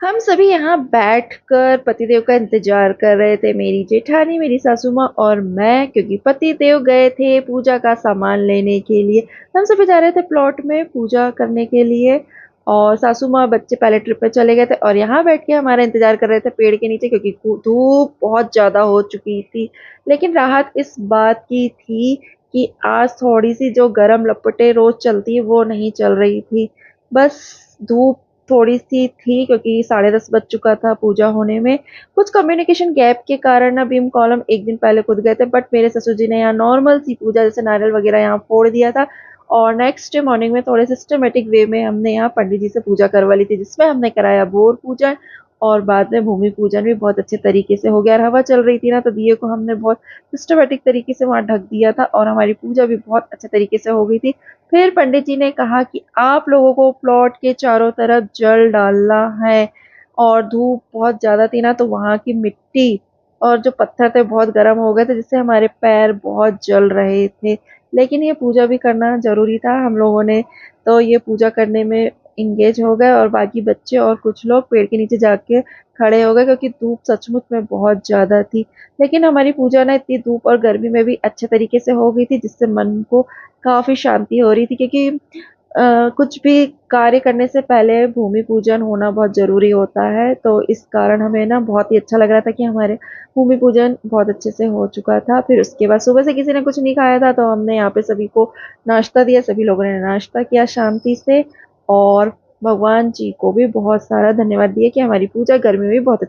हम सभी यहाँ बैठकर पतिदेव का इंतजार कर रहे थे, मेरी जेठानी, मेरी सासू माँ और मैं, क्योंकि पतिदेव गए थे पूजा का सामान लेने के लिए। हम सभी जा रहे थे प्लॉट में पूजा करने के लिए, और सासू माँ बच्चे पहले ट्रिप पे चले गए थे और यहाँ बैठ के हमारा इंतजार कर रहे थे पेड़ के नीचे, क्योंकि धूप बहुत ज्यादा हो चुकी थी। लेकिन राहत इस बात की थी कि आज थोड़ी सी जो गर्म लपटें रोज चलती है वो नहीं चल रही थी। बस धूप थोड़ी सी थी, क्योंकि 10:30 बज चुका था पूजा होने में। कुछ कम्युनिकेशन गैप के कारण ना भीम कॉलम एक दिन पहले खुद गए थे, बट मेरे ससुर जी ने यहाँ नॉर्मल सी पूजा जैसे नारियल वगैरह यहाँ फोड़ दिया था। और नेक्स्ट डे मॉर्निंग में थोड़े सिस्टमेटिक वे में हमने यहाँ पंडित जी से पूजा करवा ली थी, जिसमें हमने कराया बोर पूजन, और बाद में भूमि पूजन भी बहुत अच्छे तरीके से हो गया। और हवा चल रही थी ना, तो दिए को हमने बहुत सिस्टमेटिक तरीके से वहां ढक दिया था और हमारी पूजा भी बहुत अच्छे तरीके से हो गई थी। फिर पंडित जी ने कहा कि आप लोगों को प्लॉट के चारों तरफ जल डालना है, और धूप बहुत ज्यादा थी ना, तो वहां की मिट्टी और जो पत्थर थे बहुत गर्म हो गए थे, जिससे हमारे पैर बहुत जल रहे थे। लेकिन ये पूजा भी करना जरूरी था। हम लोगों ने तो ये पूजा करने में इंगेज हो गए, और बाकी बच्चे और कुछ लोग पेड़ के नीचे जाके खड़े हो गए, क्योंकि धूप सचमुच में बहुत ज्यादा थी। लेकिन हमारी पूजा ना इतनी धूप और गर्मी में भी अच्छे तरीके से हो गई थी, जिससे मन को काफी शांति हो रही थी, क्योंकि कुछ भी कार्य करने से पहले भूमि पूजन होना बहुत जरूरी होता है। तो इस कारण हमें ना बहुत ही अच्छा लग रहा था कि हमारे भूमि पूजन बहुत अच्छे से हो चुका था। फिर उसके बाद सुबह से किसी ने कुछ नहीं खाया था, तो हमने यहाँ पे सभी को नाश्ता दिया, सभी लोगों ने नाश्ता किया शांति से। और भगवान जी को भी बहुत सारा धन्यवाद दिया कि हमारी पूजा गर्मी में भी बहुत